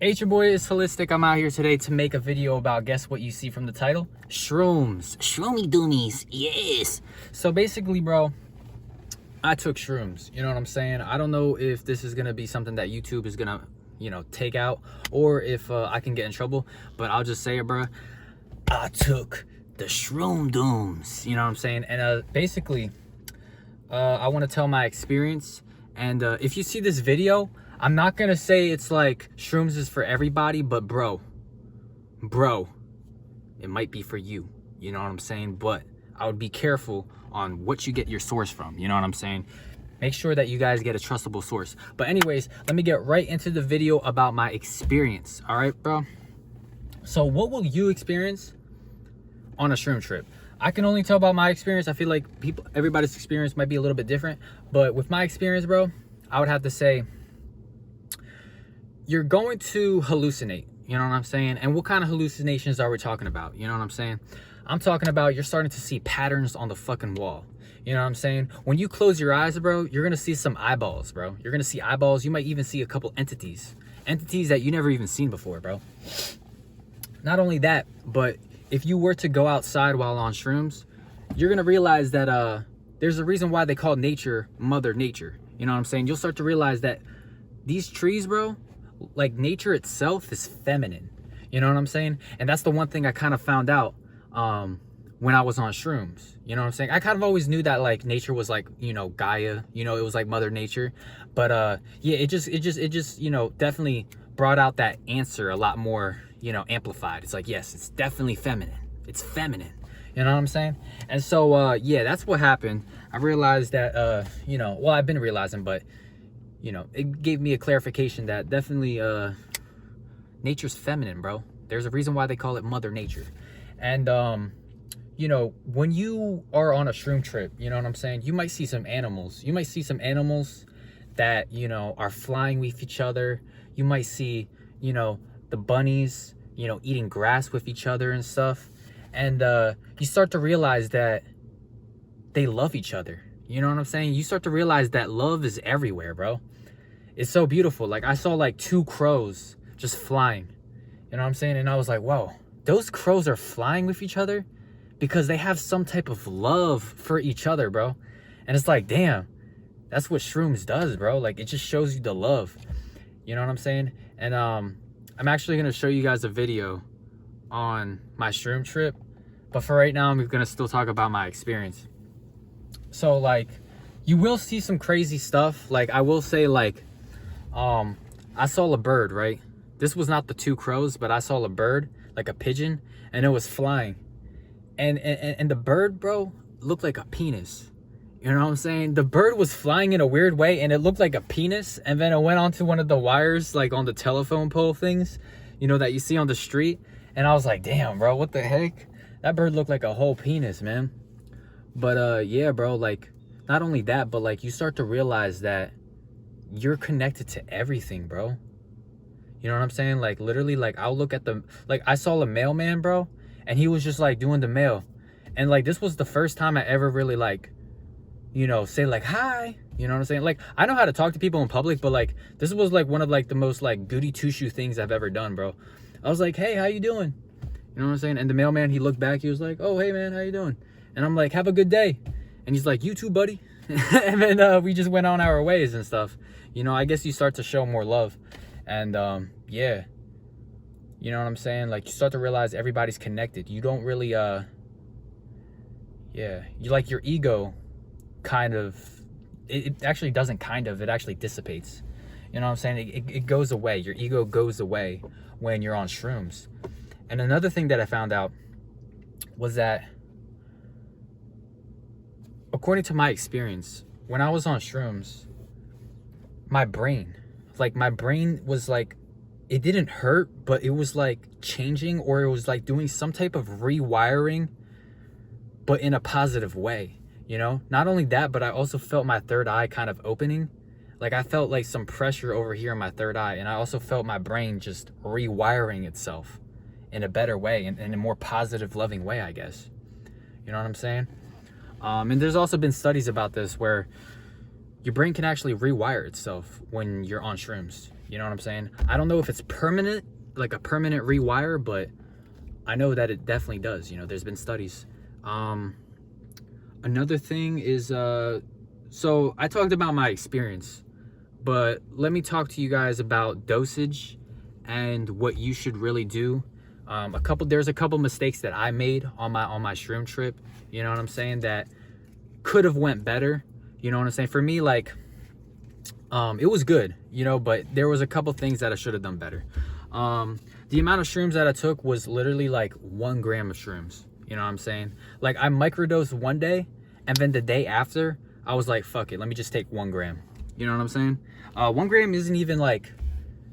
Hey, it's your boy, it's Holistic. I'm out here today to make a video about, guess what you see from the title? Shrooms. Shroomy doomies. Yes. So basically, bro, I took shrooms. You know what I'm saying? I don't know if this is going to be something that YouTube is going to, take out, or if I can get in trouble, but I'll just say it, bro. I took the shroom dooms. You know what I'm saying? And basically, I want to tell my experience. And if you see this video, I'm not gonna say it's like shrooms is for everybody, but bro, it might be for you. You know what I'm saying? But I would be careful on what you get your source from. You know what I'm saying? Make sure that you guys get a trustable source. But anyways, let me get right into the video about my experience. All right, bro? So what will you experience on a shroom trip? I can only tell about my experience. I feel like everybody's experience might be a little bit different. But with my experience, bro, I would have to say, you're going to hallucinate, you know what I'm saying? And what kind of hallucinations are we talking about? You know what I'm saying? I'm talking about you're starting to see patterns on the fucking wall. You know what I'm saying? When you close your eyes, bro, you're going to see some eyeballs, bro. You're going to see eyeballs. You might even see a couple entities that you never even seen before, bro. Not only that, but if you were to go outside while on shrooms, you're going to realize that there's a reason why they call nature Mother Nature. You know what I'm saying? You'll start to realize that these trees, bro, like nature itself is feminine. You know what I'm saying? And that's the one thing I kind of found out when I was on shrooms. You know what I'm saying? I kind of always knew that like nature was like, Gaia, it was like Mother Nature. But yeah, it just definitely brought out that answer a lot more, amplified. It's like, yes, it's definitely feminine. It's feminine. You know what I'm saying? And so yeah, that's what happened. I realized that well, I've been realizing, but it gave me a clarification that definitely nature's feminine, bro. There's a reason why they call it Mother Nature. And when you are on a shroom trip, you know what I'm saying, you might see some animals. You might see some animals that are flying with each other. You might see the bunnies eating grass with each other and stuff. And you start to realize that they love each other. You know what I'm saying? You start to realize that love is everywhere, bro. It's so beautiful. Like, I saw like 2 crows just flying. You know what I'm saying? And I was like, whoa, those crows are flying with each other because they have some type of love for each other, bro. And it's like, damn, that's what shrooms does, bro. Like, it just shows you the love. You know what I'm saying? And I'm actually going to show you guys a video on my shroom trip. But for right now, I'm going to still talk about my experience. So, like, you will see some crazy stuff. Like, I will say, like, I saw a bird, right? This was not the 2 crows, but I saw a bird, like a pigeon, and it was flying. And the bird, bro, looked like a penis. You know what I'm saying? The bird was flying in a weird way, and it looked like a penis, and then it went onto one of the wires, like on the telephone pole things, that you see on the street. And I was like, damn, bro, what the heck? That bird looked like a whole penis, man. But yeah, bro, like, not only that, but like, you start to realize that you're connected to everything, bro. You know what I'm saying? Like, literally, like, I'll look at I saw a mailman, bro, and he was just like doing the mail. And like, this was the first time I ever really like, say like, hi. You know what I'm saying? Like, I know how to talk to people in public, but like, this was like one of like the most like goody two-shoe things I've ever done, bro. I was like, hey, how you doing? You know what I'm saying? And the mailman, he looked back, he was like, oh, hey man, how you doing? And I'm like, have a good day. And he's like, you too, buddy. And then we just went on our ways and stuff. I guess you start to show more love. And yeah, you know what I'm saying? Like, you start to realize everybody's connected. You don't really yeah, you like, your ego kind of, it actually doesn't kind of, it actually dissipates. You know what I'm saying? It goes away. Your ego goes away when you're on shrooms. And another thing that I found out was that, according to my experience, when I was on shrooms, my brain was like, it didn't hurt, but it was like changing, or it was like doing some type of rewiring, but in a positive way. Not only that, but I also felt my third eye kind of opening. Like, I felt like some pressure over here in my third eye, and I also felt my brain just rewiring itself in a better way, in a more positive, loving way, I guess. You know what I'm saying? And there's also been studies about this where your brain can actually rewire itself when you're on shrooms. You know what I'm saying? I don't know if it's permanent, like a permanent rewire, but I know that it definitely does. You know, there's been studies. Another thing is, so I talked about my experience, but let me talk to you guys about dosage and what you should really do. There's a couple mistakes that I made on my shroom trip. You know what I'm saying? That could have went better. You know what I'm saying? For me, like, it was good, you know, but there was a couple things that I should have done better. The amount of shrooms that I took was literally like 1 gram of shrooms. You know what I'm saying? Like, I microdosed one day, and then the day after, I was like, fuck it, let me just take 1 gram. You know what I'm saying? 1 gram isn't even like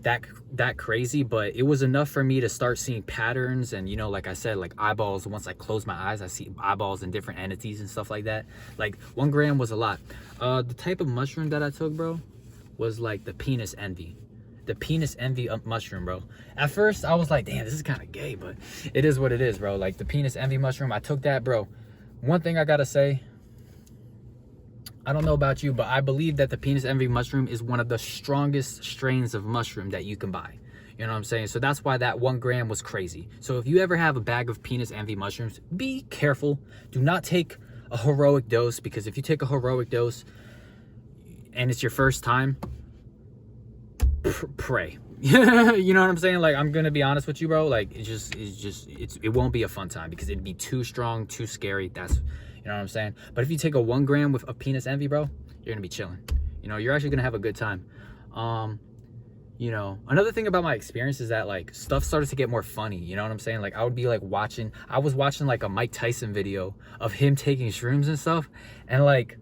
that crazy, but it was enough for me to start seeing patterns. And, you know, like I said, like eyeballs, once I close my eyes, I see eyeballs and different entities and stuff like that. Like, 1 gram was a lot. The type of mushroom that I took, bro, was like the penis envy. The penis envy mushroom, bro. At first I was like, damn, this is kind of gay, but it is what it is, bro. Like, the penis envy mushroom, I took that, bro. One thing I gotta say, I don't know about you, but I believe that the penis envy mushroom is one of the strongest strains of mushroom that you can buy. You know what I'm saying? So that's why that 1 gram was crazy. So if you ever have a bag of penis envy mushrooms, be careful. Do not take a heroic dose, because if you take a heroic dose and it's your first time, pray. You know what I'm saying? Like, I'm gonna be honest with you, bro. Like, it won't be a fun time, because it'd be too strong, too scary. That's, you know what I'm saying? But if you take a 1 gram of penis envy, bro, you're gonna be chilling. You know, you're actually gonna have a good time. You know, another thing about my experience is that, like, stuff started to get more funny. You know what I'm saying? Like, I would be like I was watching like a Mike Tyson video of him taking shrooms and stuff, and like,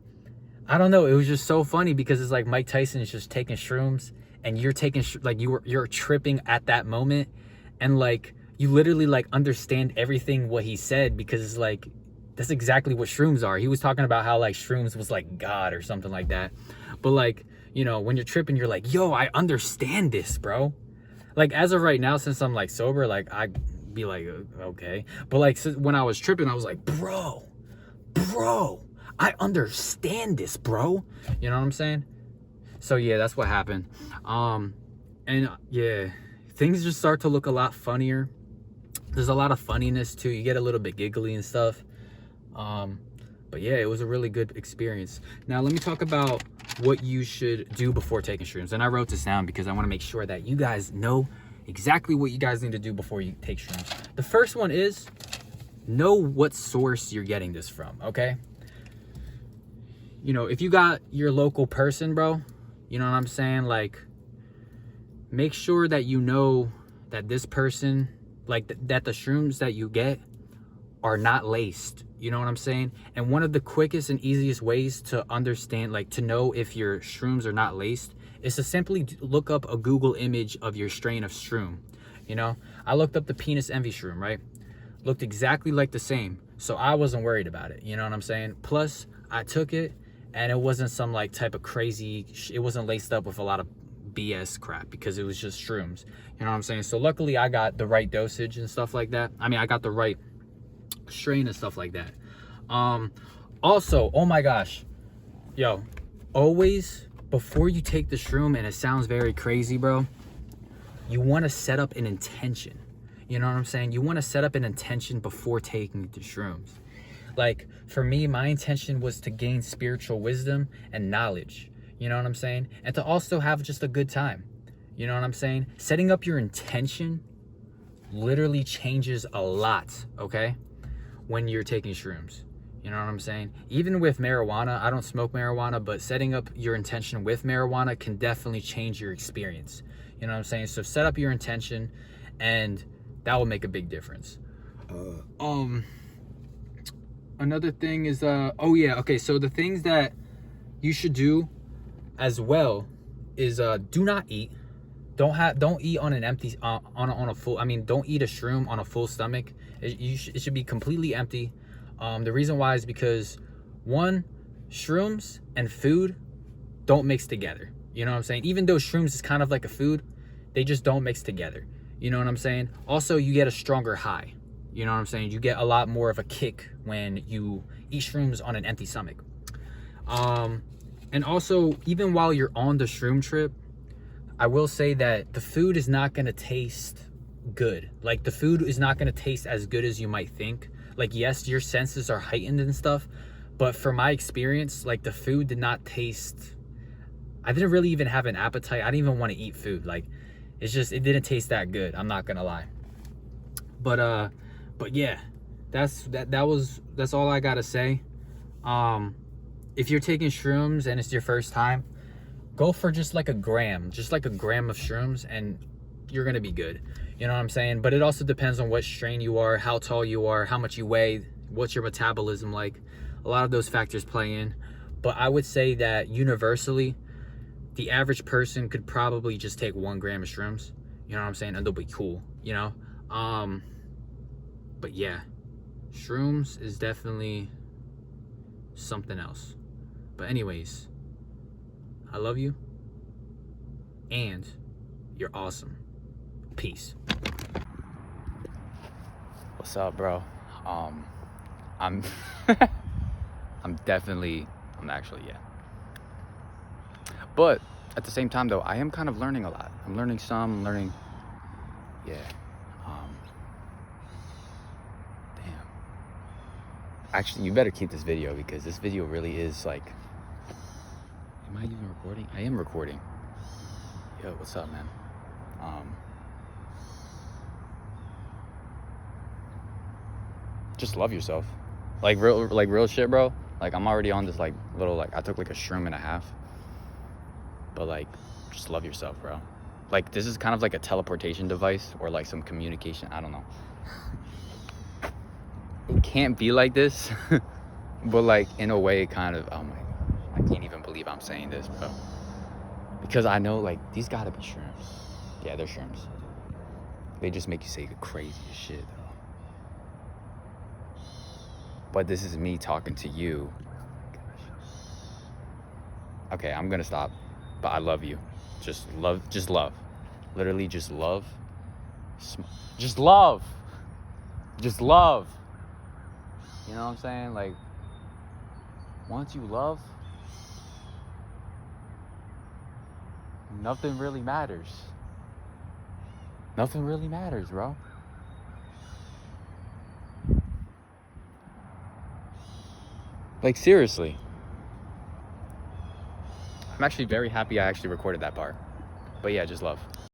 I don't know, it was just so funny, because it's like Mike Tyson is just taking shrooms, and you're taking like you're tripping at that moment, and like, you literally like understand everything what he said, because it's like, that's exactly what shrooms are. He was talking about how like shrooms was like God or something like that. But like, you know, when you're tripping, you're like, yo, I understand this, bro. Like, as of right now, since I'm like sober, like, I be like, okay. But like, when I was tripping, I was like, bro, I understand this, bro. You know what I'm saying? So yeah, that's what happened. And yeah, things just start to look a lot funnier. There's a lot of funniness too. You get a little bit giggly and stuff. But yeah, it was a really good experience. Now let me talk about what you should do before taking shrooms. And I wrote this down because I want to make sure that you guys know exactly what you guys need to do before you take shrooms. The first one is, know what source you're getting this from, okay? You know, if you got your local person, bro, you know what I'm saying? Like, make sure that you know that this person, like, that the shrooms that you get are not laced. You know what I'm saying? And one of the quickest and easiest ways to understand, like, to know if your shrooms are not laced, is to simply look up a Google image of your strain of shroom. You know, I looked up the penis envy shroom, right? Looked exactly like the same. So I wasn't worried about it. You know what I'm saying? Plus, I took it, and it wasn't some like type of crazy, it wasn't laced up with a lot of BS crap, because it was just shrooms. You know what I'm saying? So luckily I got the right dosage and stuff like that. I mean, I got the right strain and stuff like that. Also, oh my gosh, yo, always before you take the shroom, and it sounds very crazy, bro, you want to set up an intention. You know what I'm saying? You want to set up an intention before taking the shrooms. Like, for me, my intention was to gain spiritual wisdom and knowledge. You know what I'm saying? And to also have just a good time. You know what I'm saying? Setting up your intention literally changes a lot, okay? When you're taking shrooms. You know what I'm saying? Even with marijuana, I don't smoke marijuana, but setting up your intention with marijuana can definitely change your experience. You know what I'm saying? So set up your intention, and that will make a big difference. Another thing is, oh yeah, okay, so the things that you should do as well is, do not eat. Don't eat on an empty, on a full, I mean, don't eat a shroom on a full stomach. It should be completely empty. The reason why is because, one, shrooms and food don't mix together. You know what I'm saying? Even though shrooms is kind of like a food, they just don't mix together. You know what I'm saying? Also, you get a stronger high. You know what I'm saying? You get a lot more of a kick when you eat shrooms on an empty stomach. And also, even while you're on the shroom trip, I will say that the food is not going to taste good. Like, the food is not going to taste as good as you might think. Like, yes, your senses are heightened and stuff, but for my experience, like, the food did not taste, I didn't really even have an appetite. I didn't even want to eat food. Like, it's just, it didn't taste that good. I'm not going to lie. But yeah, that's all I got to say. If you're taking shrooms and it's your first time, go for just like a gram of shrooms, and you're gonna be good. You know what I'm saying? But it also depends on what strain you are, how tall you are, how much you weigh, what's your metabolism like. A lot of those factors play in. But I would say that universally, the average person could probably just take 1 gram of shrooms. You know what I'm saying? And they'll be cool, you know? But yeah, shrooms is definitely something else. But anyways, I love you, and you're awesome. Peace. What's up, bro? I'm I'm actually, yeah. But at the same time, though, I am kind of learning a lot. I'm learning, yeah. Damn. Actually, you better keep this video, because this video really is like, am I even recording? I am recording. Yo, what's up, man? Just love yourself. Like real shit, bro. Like, I'm already on this like little, like, I took like a shroom and a half. But like, just love yourself, bro. Like, this is kind of like a teleportation device, or like some communication. I don't know. It can't be like this, but like, in a way, it kind of, oh my God, I can't even believe I'm saying this, bro. Because I know, like, these gotta be shrooms. Yeah, they're shrooms. They just make you say the craziest shit, though. But this is me talking to you. Okay, I'm gonna stop. But I love you. Just love. Literally, just love. Just love. Just love. You know what I'm saying? Like, once you love, nothing really matters. Nothing really matters, bro. Like, seriously. I'm actually very happy I actually recorded that part. But yeah, just love.